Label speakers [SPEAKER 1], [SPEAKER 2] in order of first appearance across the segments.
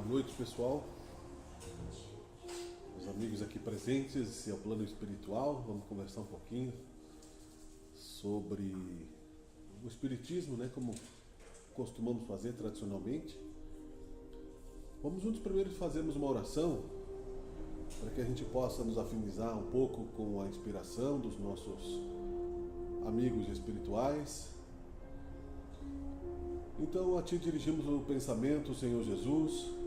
[SPEAKER 1] noite, pessoal, os amigos aqui presentes. Esse é o plano espiritual. Vamos conversar um pouquinho sobre o espiritismo, né, como costumamos fazer tradicionalmente. Vamos juntos primeiro fazermos uma oração para que a gente possa nos afinizar um pouco com a inspiração dos nossos amigos espirituais. Então a Ti dirigimos o pensamento, Senhor Jesus,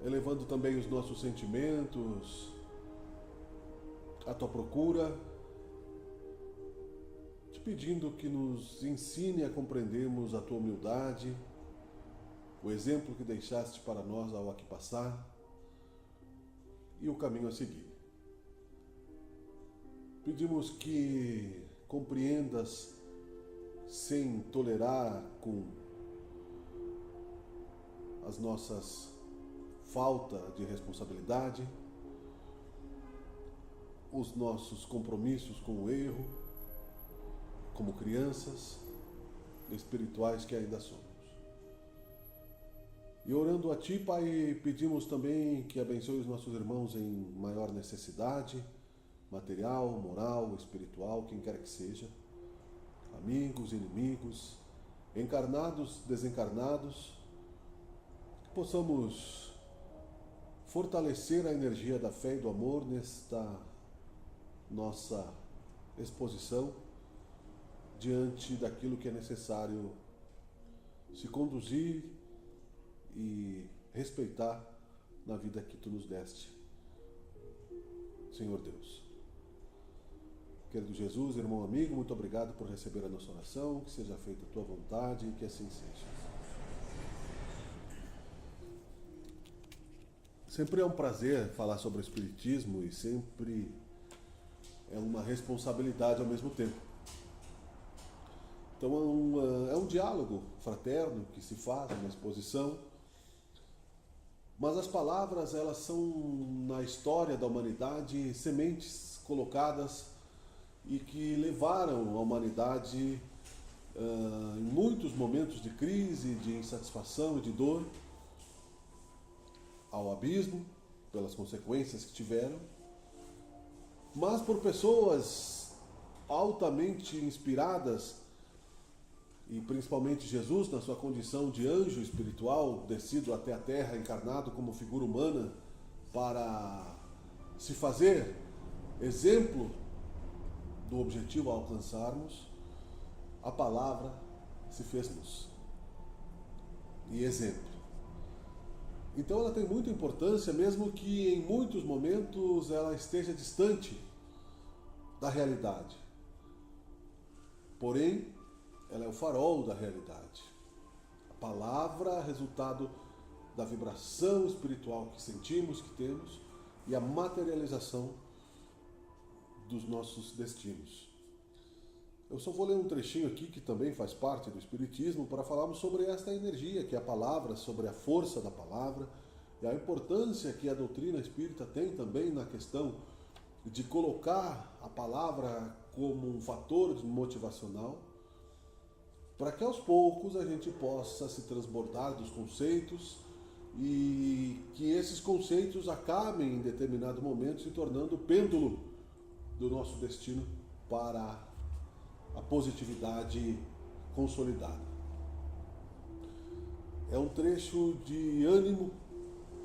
[SPEAKER 1] elevando também os nossos sentimentos à Tua procura, Te pedindo que nos ensine a compreendermos a Tua humildade, o exemplo que deixaste para nós ao aqui passar e o caminho a seguir. Pedimos que compreendas sem tolerar com as nossas falta de responsabilidade, os nossos compromissos com o erro, como crianças espirituais que ainda somos. E orando a Ti, Pai, pedimos também que abençoe os nossos irmãos em maior necessidade, material, moral, espiritual, quem quer que seja, amigos, inimigos, encarnados, desencarnados, que possamos fortalecer a energia da fé e do amor nesta nossa exposição diante daquilo que é necessário se conduzir e respeitar na vida que Tu nos deste, Senhor Deus. Querido Jesus, irmão amigo, muito obrigado por receber a nossa oração, que seja feita a Tua vontade e que assim seja. Sempre é um prazer falar sobre o Espiritismo e sempre é uma responsabilidade ao mesmo tempo. Então é um diálogo fraterno que se faz, uma exposição, mas as palavras, elas são na história da humanidade sementes colocadas e que levaram a humanidade em muitos momentos de crise, de insatisfação e de dor ao abismo, pelas consequências que tiveram, mas por pessoas altamente inspiradas, e principalmente Jesus, na sua condição de anjo espiritual, descido até a terra, encarnado como figura humana, para se fazer exemplo do objetivo a alcançarmos, a palavra se fez luz e exemplo. Então ela tem muita importância, mesmo que em muitos momentos ela esteja distante da realidade. Porém, ela é o farol da realidade. A palavra é resultado da vibração espiritual que sentimos, que temos, e a materialização dos nossos destinos. Eu só vou ler um trechinho aqui que também faz parte do Espiritismo para falarmos sobre esta energia que é a palavra, sobre a força da palavra e a importância que a doutrina espírita tem também na questão de colocar a palavra como um fator motivacional para que aos poucos a gente possa se transbordar dos conceitos e que esses conceitos acabem em determinado momento se tornando o pêndulo do nosso destino para a positividade consolidada. É um trecho de ânimo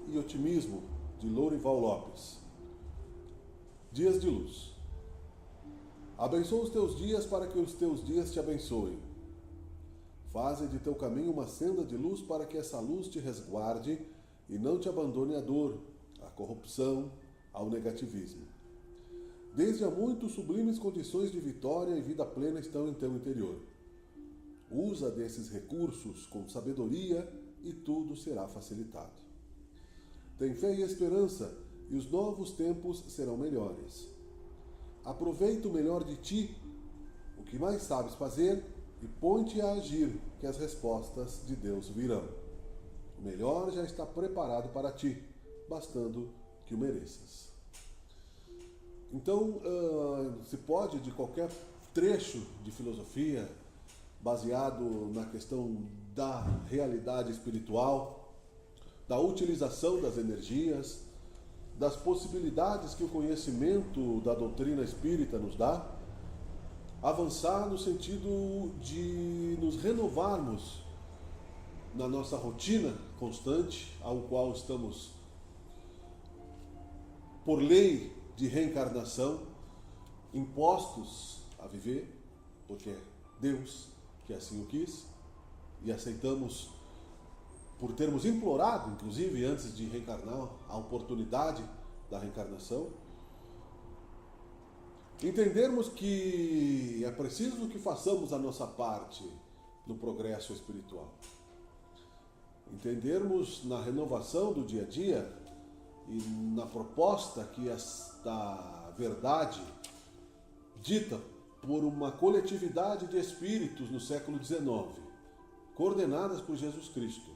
[SPEAKER 1] e otimismo de Lourival Lopes. Dias de luz. Abençoa os teus dias para que os teus dias te abençoem. Faze de teu caminho uma senda de luz para que essa luz te resguarde e não te abandone à dor, à corrupção, ao negativismo. Desde há muito sublimes condições de vitória e vida plena estão em teu interior. Usa desses recursos com sabedoria e tudo será facilitado. Tem fé e esperança e os novos tempos serão melhores. Aproveita o melhor de ti, o que mais sabes fazer, e põe-te a agir, que as respostas de Deus virão. O melhor já está preparado para ti, bastando que o mereças. Então, se pode, de qualquer trecho de filosofia, baseado na questão da realidade espiritual, da utilização das energias, das possibilidades que o conhecimento da doutrina espírita nos dá, avançar no sentido de nos renovarmos na nossa rotina constante, ao qual estamos, por lei de reencarnação, impostos a viver, porque é Deus que assim o quis, e aceitamos por termos implorado, inclusive antes de reencarnar, a oportunidade da reencarnação. Entendermos que é preciso que façamos a nossa parte no progresso espiritual. Entendermos na renovação do dia a dia e na proposta que esta verdade, dita por uma coletividade de espíritos no século XIX, coordenadas por Jesus Cristo,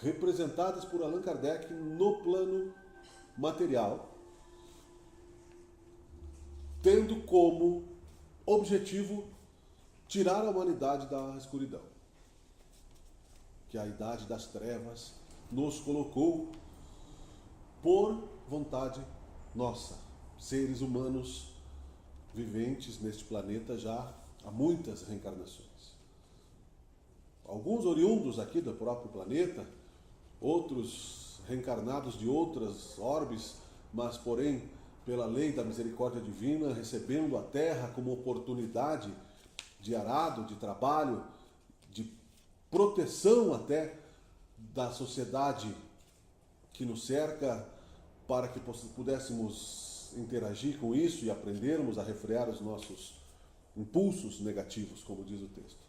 [SPEAKER 1] representadas por Allan Kardec no plano material, tendo como objetivo tirar a humanidade da escuridão, que a idade das trevas nos colocou por vontade nossa, seres humanos viventes neste planeta já há muitas reencarnações. Alguns oriundos aqui do próprio planeta, outros reencarnados de outras orbes, mas porém pela lei da misericórdia divina, recebendo a terra como oportunidade de arado, de trabalho, de proteção até da sociedade que nos cerca, para que pudéssemos interagir com isso e aprendermos a refrear os nossos impulsos negativos, como diz o texto.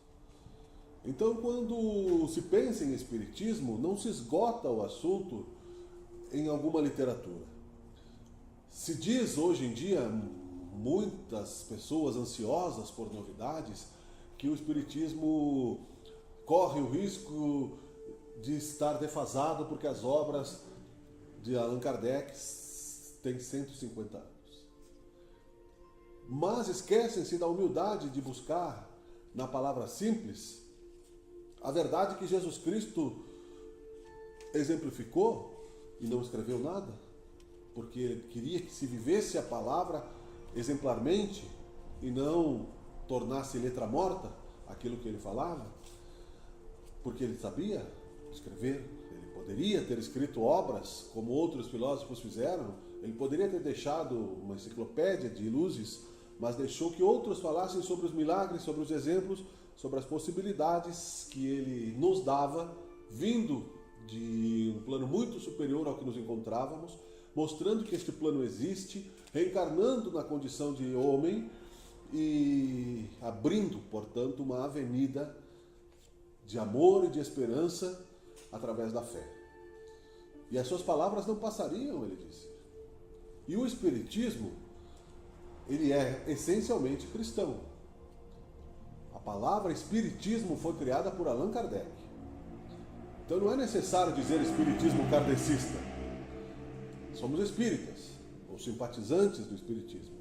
[SPEAKER 1] Então, quando se pensa em espiritismo, não se esgota o assunto em alguma literatura. Se diz hoje em dia, muitas pessoas ansiosas por novidades, que o espiritismo corre o risco de estar defasado porque as obras de Allan Kardec têm 150 anos. Mas esquecem-se da humildade de buscar, na palavra simples, a verdade que Jesus Cristo exemplificou e não escreveu nada, porque ele queria que se vivesse a palavra exemplarmente e não tornasse letra morta aquilo que ele falava, porque ele sabia escrever, ele poderia ter escrito obras como outros filósofos fizeram, ele poderia ter deixado uma enciclopédia de luzes, mas deixou que outros falassem sobre os milagres, sobre os exemplos, sobre as possibilidades que ele nos dava, vindo de um plano muito superior ao que nos encontrávamos, mostrando que este plano existe, reencarnando na condição de homem e abrindo, portanto, uma avenida de amor e de esperança através da fé. E as suas palavras não passariam, ele disse. E o Espiritismo, ele é essencialmente cristão. A palavra Espiritismo foi criada por Allan Kardec. Então não é necessário dizer Espiritismo kardecista. Somos espíritas, ou simpatizantes do Espiritismo.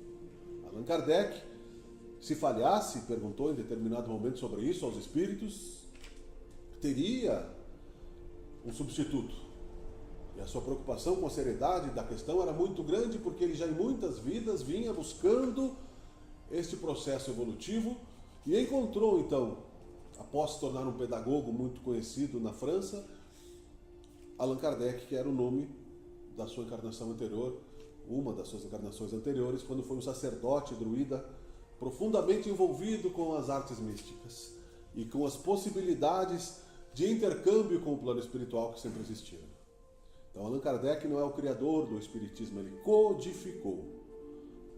[SPEAKER 1] Allan Kardec, se falhasse, perguntou em determinado momento sobre isso aos espíritos, teria um substituto. E a sua preocupação com a seriedade da questão era muito grande, porque ele já em muitas vidas vinha buscando este processo evolutivo e encontrou então, após se tornar um pedagogo muito conhecido na França, Allan Kardec, que era o nome da sua encarnação anterior, uma das suas encarnações anteriores, quando foi um sacerdote druida profundamente envolvido com as artes místicas e com as possibilidades de intercâmbio com o plano espiritual que sempre existiram. Então, Allan Kardec não é o criador do Espiritismo, ele codificou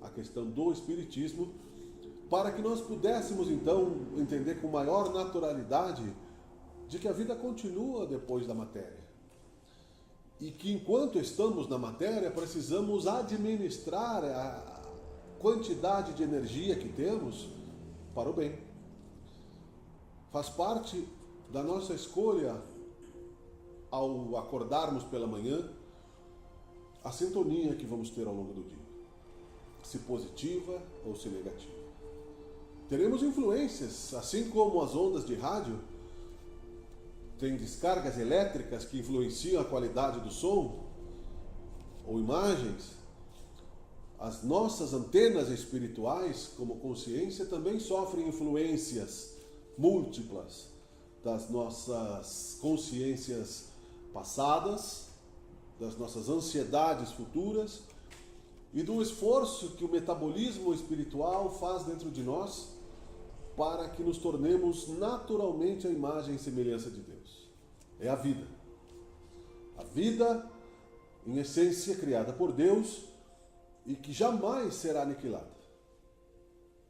[SPEAKER 1] a questão do Espiritismo para que nós pudéssemos, então, entender com maior naturalidade de que a vida continua depois da matéria. E que enquanto estamos na matéria, precisamos administrar a quantidade de energia que temos para o bem. Faz parte da nossa escolha, ao acordarmos pela manhã, a sintonia que vamos ter ao longo do dia, se positiva ou se negativa. Teremos influências, assim como as ondas de rádio tem descargas elétricas que influenciam a qualidade do som ou imagens, as nossas antenas espirituais, como consciência, também sofrem influências múltiplas das nossas consciências passadas, das nossas ansiedades futuras e do esforço que o metabolismo espiritual faz dentro de nós para que nos tornemos naturalmente a imagem e semelhança de Deus. É a vida. A vida, em essência, criada por Deus e que jamais será aniquilada.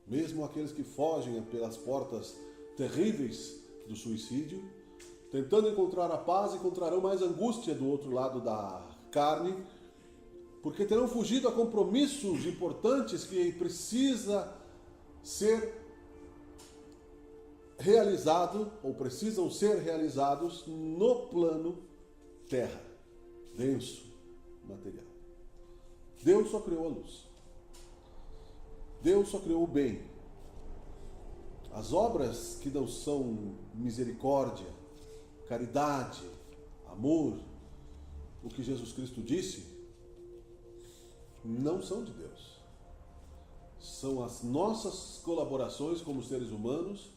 [SPEAKER 1] Mesmo aqueles que fogem pelas portas terríveis do suicídio, tentando encontrar a paz, encontrarão mais angústia do outro lado da carne, porque terão fugido a compromissos importantes que precisa ser realizado ou precisam ser realizados no plano terra, denso, material. Deus só criou a luz. Deus só criou o bem. As obras que não são misericórdia, caridade, amor, o que Jesus Cristo disse, não são de Deus. São as nossas colaborações como seres humanos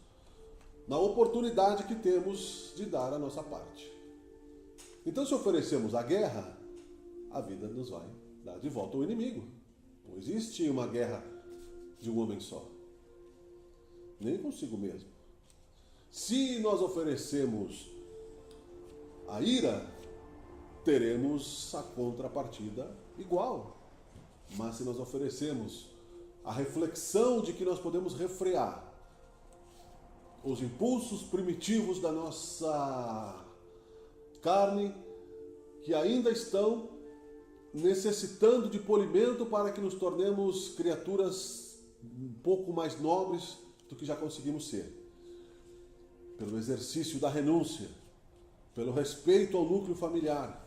[SPEAKER 1] na oportunidade que temos de dar a nossa parte. Então, se oferecemos a guerra, a vida nos vai dar de volta ao inimigo. Não existe uma guerra de um homem só, nem consigo mesmo. Se nós oferecemos a ira, teremos a contrapartida igual. Mas se nós oferecemos a reflexão de que nós podemos refrear os impulsos primitivos da nossa carne, que ainda estão necessitando de polimento para que nos tornemos criaturas um pouco mais nobres do que já conseguimos ser. Pelo exercício da renúncia, pelo respeito ao núcleo familiar,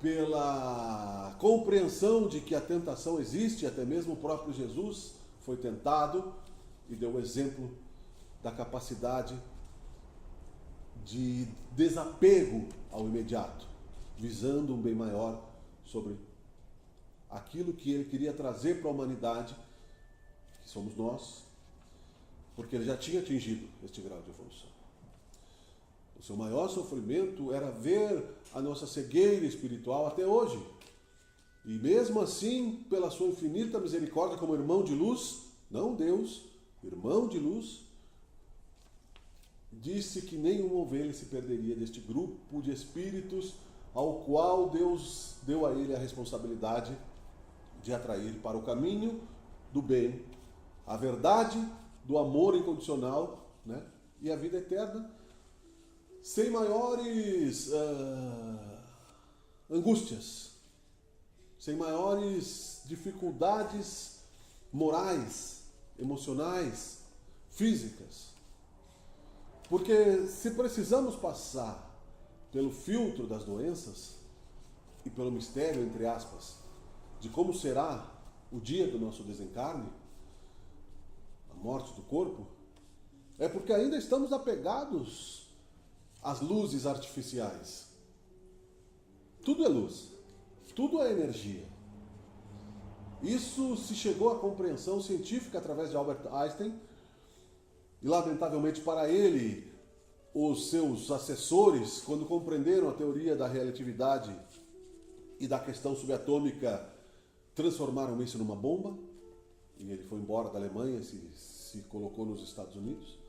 [SPEAKER 1] pela compreensão de que a tentação existe, até mesmo o próprio Jesus foi tentado e deu o exemplo da capacidade de desapego ao imediato, visando um bem maior sobre aquilo que ele queria trazer para a humanidade, que somos nós, porque ele já tinha atingido este grau de evolução. O seu maior sofrimento era ver a nossa cegueira espiritual até hoje. E mesmo assim, pela sua infinita misericórdia como irmão de luz, não Deus, irmão de luz, disse que nenhuma ovelha se perderia deste grupo de espíritos ao qual Deus deu a ele a responsabilidade de atrair para o caminho do bem, a verdade do amor incondicional, né? E a vida eterna, sem maiores angústias, sem maiores dificuldades morais, emocionais, físicas. Porque se precisamos passar pelo filtro das doenças e pelo mistério, entre aspas, de como será o dia do nosso desencarne, a morte do corpo, é porque ainda estamos apegados às luzes artificiais. Tudo é luz, tudo é energia. Isso se chegou à compreensão científica através de Albert Einstein, e lamentavelmente para ele, os seus assessores, quando compreenderam a teoria da relatividade e da questão subatômica, transformaram isso numa bomba, e ele foi embora da Alemanha e se colocou nos Estados Unidos.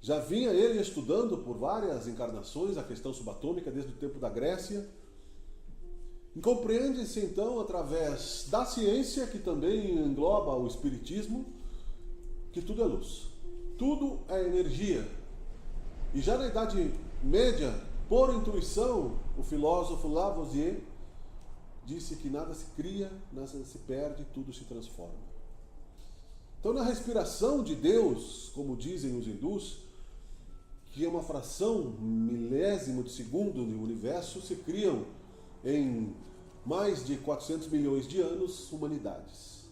[SPEAKER 1] Já vinha ele estudando por várias encarnações a questão subatômica desde o tempo da Grécia. E compreende-se então, através da ciência, que também engloba o espiritismo, que tudo é luz. Tudo é energia. E já na Idade Média, por intuição, o filósofo Lavoisier disse que nada se cria, nada se perde, tudo se transforma. Então, na respiração de Deus, como dizem os hindus, que é uma fração milésimo de segundo do universo, se criam em mais de 400 milhões de anos humanidades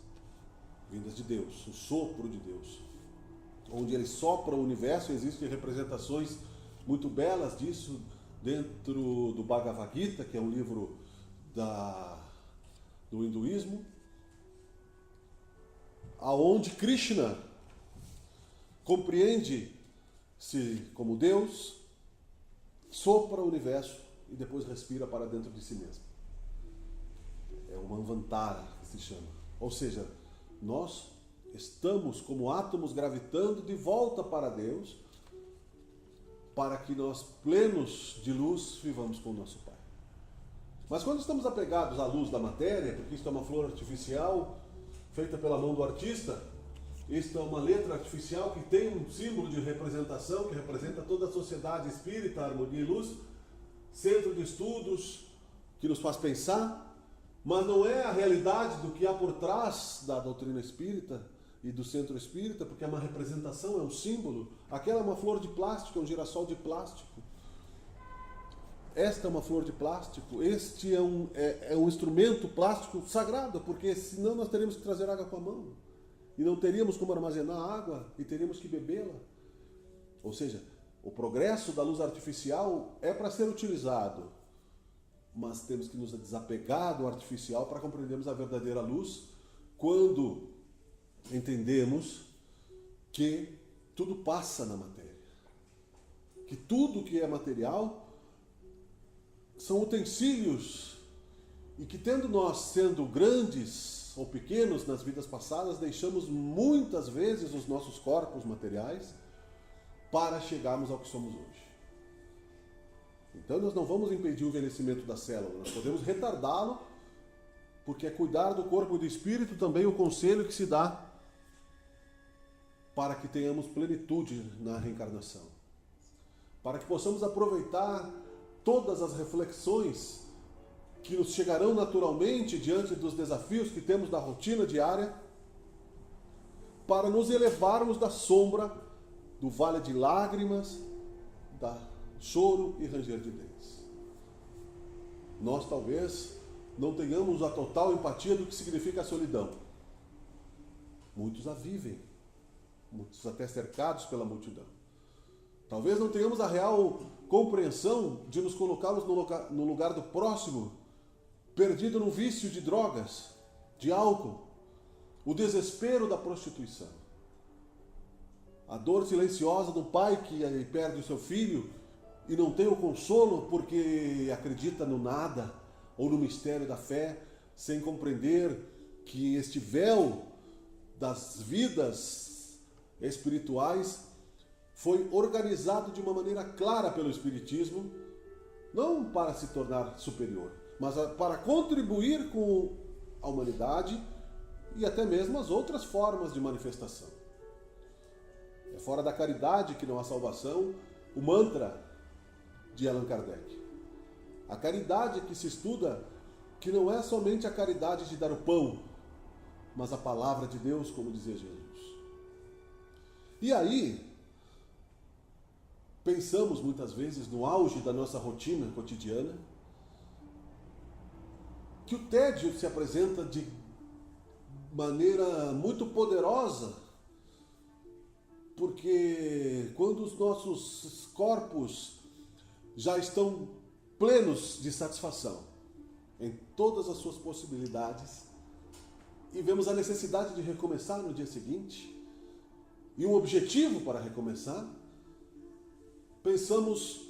[SPEAKER 1] vindas de Deus, o sopro de Deus. Onde ele sopra o universo, existem representações muito belas disso dentro do Bhagavad Gita, que é um livro do hinduísmo, aonde Krishna compreende-se como Deus, sopra o universo e depois respira para dentro de si mesmo. É uma Manvantara que se chama. Ou seja, nós estamos como átomos gravitando de volta para Deus, para que nós, plenos de luz, vivamos com o nosso Pai. Mas quando estamos apegados à luz da matéria, porque isto é uma flor artificial feita pela mão do artista, isto é uma letra artificial que tem um símbolo de representação, que representa toda a sociedade espírita, harmonia e luz, centro de estudos, que nos faz pensar, mas não é a realidade do que há por trás da doutrina espírita e do centro espírita, porque é uma representação, é um símbolo. Aquela é uma flor de plástico, é um girassol de plástico. Esta é uma flor de plástico, este é um instrumento plástico sagrado, porque senão nós teríamos que trazer água com a mão. E não teríamos como armazenar água e teríamos que bebê-la. Ou seja, o progresso da luz artificial é para ser utilizado, mas temos que nos desapegar do artificial para compreendermos a verdadeira luz, quando entendemos que tudo passa na matéria. Que tudo que é material são utensílios, e que tendo nós sendo grandes ou pequenos nas vidas passadas, deixamos muitas vezes os nossos corpos materiais para chegarmos ao que somos hoje. Então nós não vamos impedir o envelhecimento da célula, nós podemos retardá-lo, porque é cuidar do corpo e do espírito também o conselho que se dá para que tenhamos plenitude na reencarnação. Para que possamos aproveitar todas as reflexões que nos chegarão naturalmente diante dos desafios que temos da rotina diária, para nos elevarmos da sombra do vale de lágrimas, da choro e ranger de dentes. Nós talvez não tenhamos a total empatia do que significa a solidão. Muitos a vivem, muitos até cercados pela multidão. Talvez não tenhamos a real compreensão de nos colocarmos no lugar do próximo, perdido no vício de drogas, de álcool, o desespero da prostituição. A dor silenciosa do pai que perde o seu filho e não tem o consolo porque acredita no nada ou no mistério da fé, sem compreender que este véu das vidas espirituais foi organizado de uma maneira clara pelo Espiritismo, não para se tornar superior, mas para contribuir com a humanidade e até mesmo as outras formas de manifestação. É fora da caridade que não há salvação, o mantra de Allan Kardec. A caridade que se estuda, que não é somente a caridade de dar o pão, mas a palavra de Deus, como dizia Jesus. E aí, pensamos muitas vezes no auge da nossa rotina cotidiana, que o tédio se apresenta de maneira muito poderosa, porque quando os nossos corpos já estão plenos de satisfação em todas as suas possibilidades e vemos a necessidade de recomeçar no dia seguinte e um objetivo para recomeçar, pensamos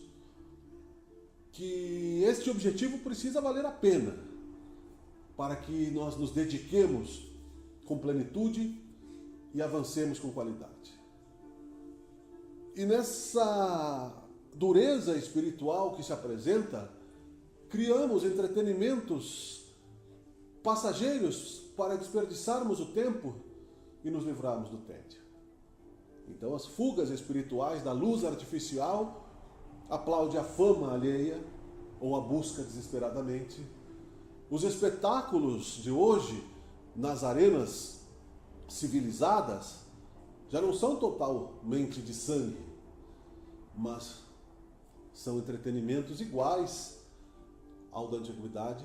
[SPEAKER 1] que este objetivo precisa valer a pena para que nós nos dediquemos com plenitude e avancemos com qualidade. E nessa dureza espiritual que se apresenta, criamos entretenimentos passageiros para desperdiçarmos o tempo e nos livrarmos do tédio. Então as fugas espirituais da luz artificial aplaude a fama alheia ou a busca desesperadamente. Os espetáculos de hoje nas arenas civilizadas já não são totalmente de sangue, mas são entretenimentos iguais ao da antiguidade,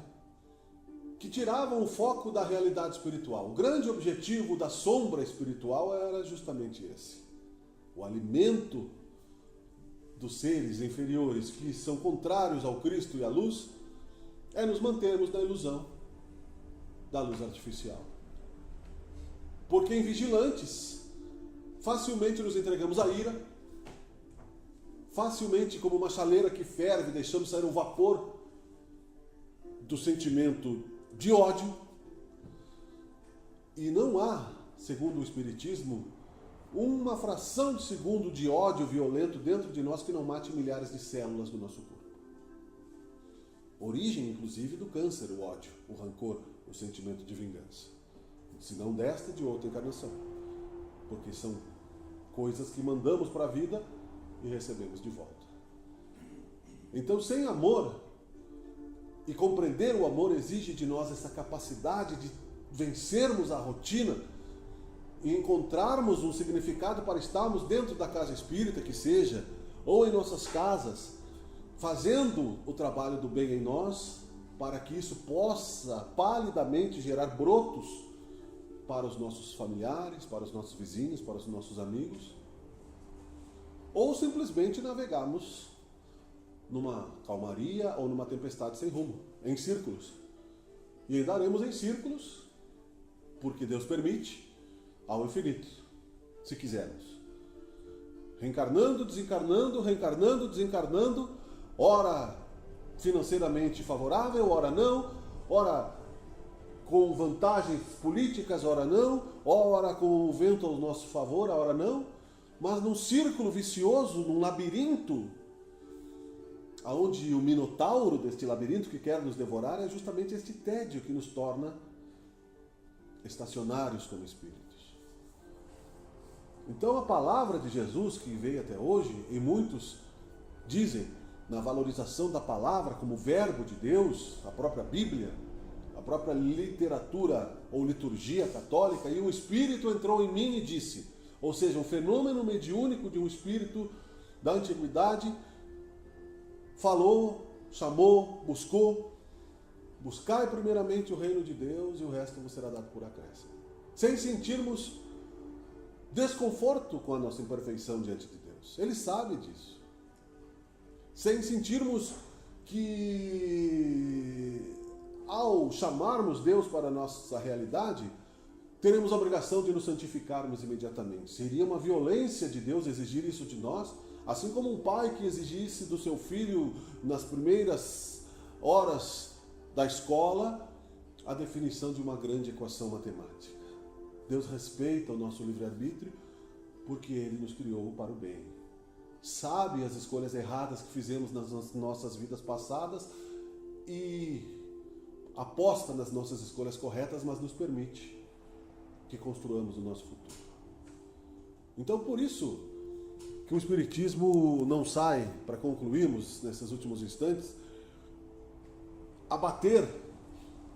[SPEAKER 1] que tiravam o foco da realidade espiritual. O grande objetivo da sombra espiritual era justamente esse: o alimento dos seres inferiores que são contrários ao Cristo e à luz é nos mantermos na ilusão da luz artificial. Porque invigilantes, facilmente nos entregamos à ira, facilmente, como uma chaleira que ferve, deixamos sair um vapor do sentimento de ódio. E não há, segundo o Espiritismo, uma fração de segundo de ódio violento dentro de nós que não mate milhares de células do nosso corpo. Origem, inclusive, do câncer, o ódio, o rancor, o sentimento de vingança. Se não desta, de outra encarnação. Porque são coisas que mandamos para a vida e recebemos de volta. Então, sem amor, e compreender o amor exige de nós essa capacidade de vencermos a rotina e encontrarmos um significado para estarmos dentro da casa espírita, que seja, ou em nossas casas, fazendo o trabalho do bem em nós, para que isso possa palidamente gerar brotos para os nossos familiares, para os nossos vizinhos, para os nossos amigos, ou simplesmente navegarmos numa calmaria ou numa tempestade sem rumo, em círculos. E andaremos em círculos, porque Deus permite, ao infinito, se quisermos. Reencarnando, desencarnando, reencarnando, desencarnando, ora financeiramente favorável, ora não, ora com vantagens políticas, ora não, ora com o vento ao nosso favor, ora não, mas num círculo vicioso, num labirinto, aonde o minotauro deste labirinto que quer nos devorar é justamente este tédio que nos torna estacionários como espíritos. Então a palavra de Jesus que veio até hoje, e muitos dizem na valorização da palavra como verbo de Deus, a própria Bíblia, a própria literatura ou liturgia católica, e o Espírito entrou em mim e disse, ou seja, um fenômeno mediúnico de um espírito da antiguidade, falou, chamou, buscou. Buscai primeiramente o reino de Deus e o resto vos será dado por acréscimo. Sem sentirmos desconforto com a nossa imperfeição diante de Deus. Ele sabe disso. Sem sentirmos que, ao chamarmos Deus para a nossa realidade, teremos a obrigação de nos santificarmos imediatamente. Seria uma violência de Deus exigir isso de nós, assim como um pai que exigisse do seu filho, nas primeiras horas da escola, a definição de uma grande equação matemática. Deus respeita o nosso livre-arbítrio porque Ele nos criou para o bem. Sabe as escolhas erradas que fizemos nas nossas vidas passadas e aposta nas nossas escolhas corretas, mas nos permite que construamos o nosso futuro. Então, por isso que o Espiritismo não sai, para concluirmos nesses últimos instantes, a bater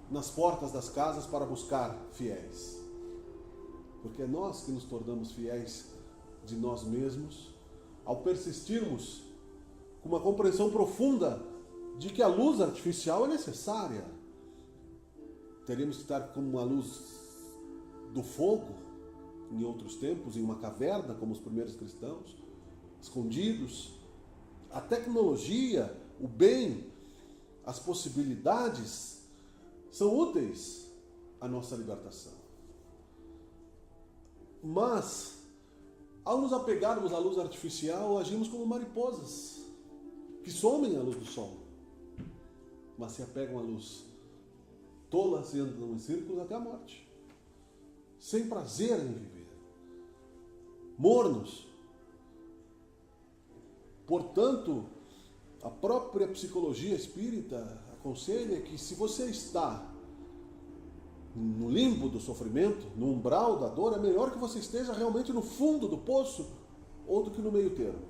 [SPEAKER 1] nas portas das casas para buscar fiéis. Porque é nós que nos tornamos fiéis de nós mesmos ao persistirmos com uma compreensão profunda de que a luz artificial é necessária. Teríamos que estar como uma luz do fogo, em outros tempos, em uma caverna, como os primeiros cristãos, escondidos. A tecnologia, o bem, as possibilidades são úteis à nossa libertação. Mas, ao nos apegarmos à luz artificial, agimos como mariposas que somem à luz do sol, mas se apegam à luz tolas e andam em círculos até a morte, sem prazer em viver, mornos. Portanto, a própria psicologia espírita aconselha que, se você está no limbo do sofrimento, no umbral da dor, é melhor que você esteja realmente no fundo do poço ou do que no meio termo,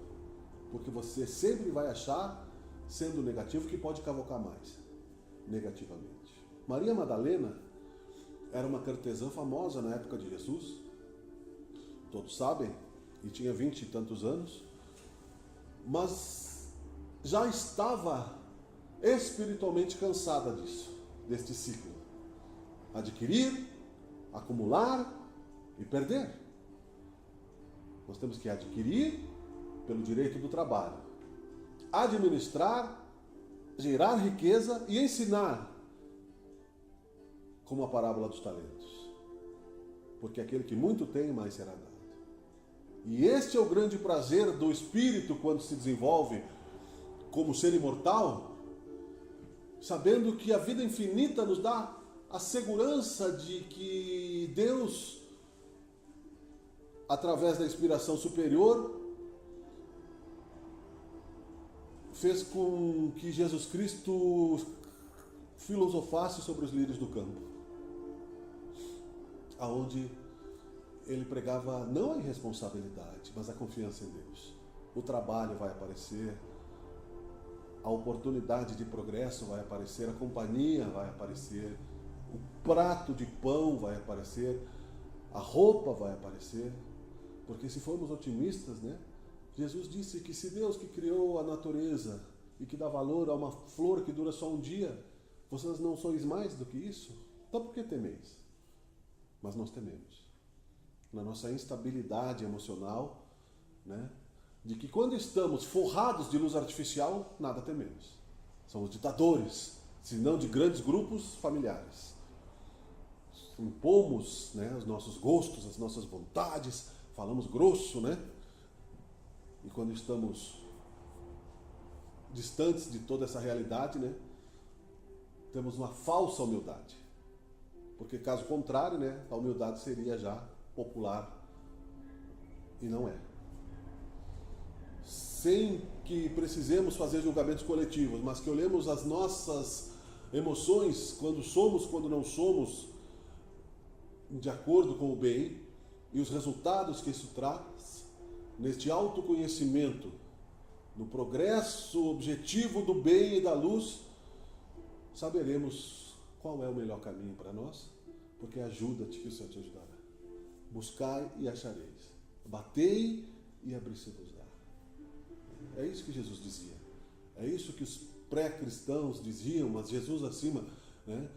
[SPEAKER 1] porque você sempre vai achar, sendo negativo, que pode cavocar mais negativamente. Maria Madalena era uma cortesã famosa na época de Jesus, todos sabem, e tinha 20 e tantos anos, mas já estava espiritualmente cansada disso, deste ciclo. Adquirir, acumular e perder. Nós temos que adquirir pelo direito do trabalho, administrar, gerar riqueza e ensinar, como a parábola dos talentos. Porque aquele que muito tem, mais será dado. E este é o grande prazer do Espírito quando se desenvolve como ser imortal, sabendo que a vida infinita nos dá a segurança de que Deus, através da inspiração superior, fez com que Jesus Cristo filosofasse sobre os lírios do campo, aonde ele pregava não a irresponsabilidade, mas a confiança em Deus. O trabalho vai aparecer, a oportunidade de progresso vai aparecer, a companhia vai aparecer, o prato de pão vai aparecer, a roupa vai aparecer, porque se formos otimistas, né? Jesus disse que se Deus que criou a natureza e que dá valor a uma flor que dura só um dia, vocês não sois mais do que isso? Então por que temeis? Mas nós tememos. Na nossa instabilidade emocional, né? De que quando estamos forrados de luz artificial, nada tememos. Somos ditadores, se não de grandes grupos familiares. Impomos, né, os nossos gostos, as nossas vontades, falamos grosso, né? E quando estamos distantes de toda essa realidade, né, temos uma falsa humildade. Porque caso contrário, né, a humildade seria já popular e não é. Sem que precisemos fazer julgamentos coletivos, mas que olhemos as nossas emoções, quando somos, quando não somos, de acordo com o bem, e os resultados que isso traz, neste autoconhecimento, no progresso objetivo do bem e da luz, saberemos qual é o melhor caminho para nós, porque ajuda-te que o Senhor te ajudará. Buscai e achareis. Batei e abri-se-vos-á. É isso que Jesus dizia. É isso que os pré-cristãos diziam, mas Jesus acima, né,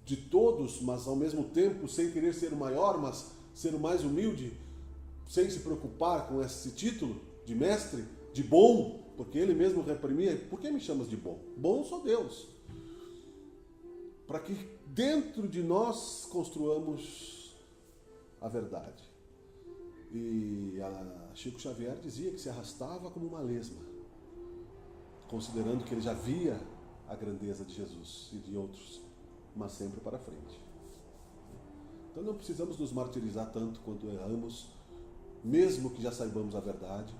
[SPEAKER 1] de todos, mas ao mesmo tempo sem querer ser o maior, mas ser o mais humilde, sem se preocupar com esse título de mestre, de bom, porque ele mesmo reprimia. Por que me chamas de bom? Bom sou Deus. Para que dentro de nós construamos a verdade. E Chico Xavier dizia que se arrastava como uma lesma, considerando que ele já via a grandeza de Jesus e de outros, mas sempre para frente. Então não precisamos nos martirizar tanto quando erramos, mesmo que já saibamos a verdade.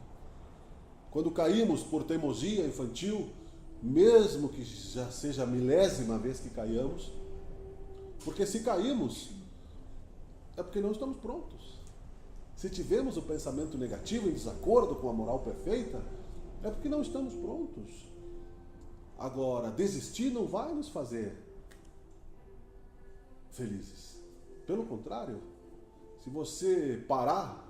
[SPEAKER 1] Quando caímos por teimosia infantil, mesmo que já seja a milésima vez que caiamos, porque se caímos, é porque não estamos prontos. Se tivermos o pensamento negativo em desacordo com a moral perfeita, é porque não estamos prontos. Agora, desistir não vai nos fazer felizes. Pelo contrário, se você parar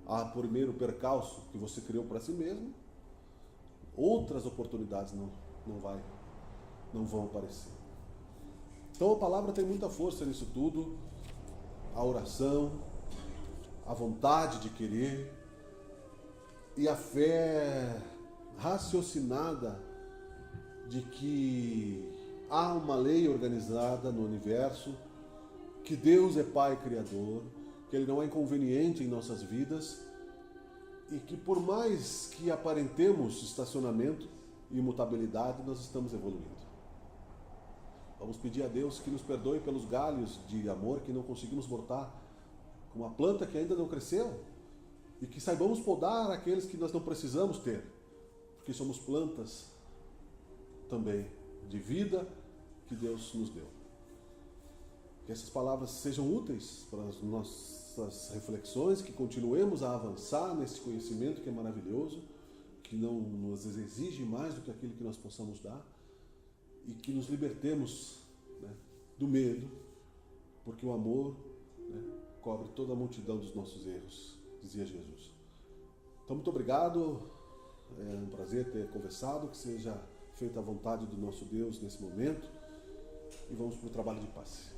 [SPEAKER 1] a primeiro percalço que você criou para si mesmo, outras oportunidades não vão aparecer. Então a palavra tem muita força nisso tudo, a oração, a vontade de querer e a fé raciocinada de que há uma lei organizada no universo, que Deus é Pai Criador, que Ele não é inconveniente em nossas vidas e que por mais que aparentemos estacionamento e imutabilidade, nós estamos evoluindo. Vamos pedir a Deus que nos perdoe pelos galhos de amor que não conseguimos botar com uma planta que ainda não cresceu e que saibamos podar aqueles que nós não precisamos ter, porque somos plantas também de vida que Deus nos deu. Que essas palavras sejam úteis para as nossas reflexões, que continuemos a avançar nesse conhecimento que é maravilhoso, que não nos exige mais do que aquilo que nós possamos dar, e que nos libertemos, né, do medo, porque o amor, né, cobre toda a multidão dos nossos erros, dizia Jesus. Então, muito obrigado, é um prazer ter conversado, que seja feita a vontade do nosso Deus nesse momento, e vamos para o trabalho de paz.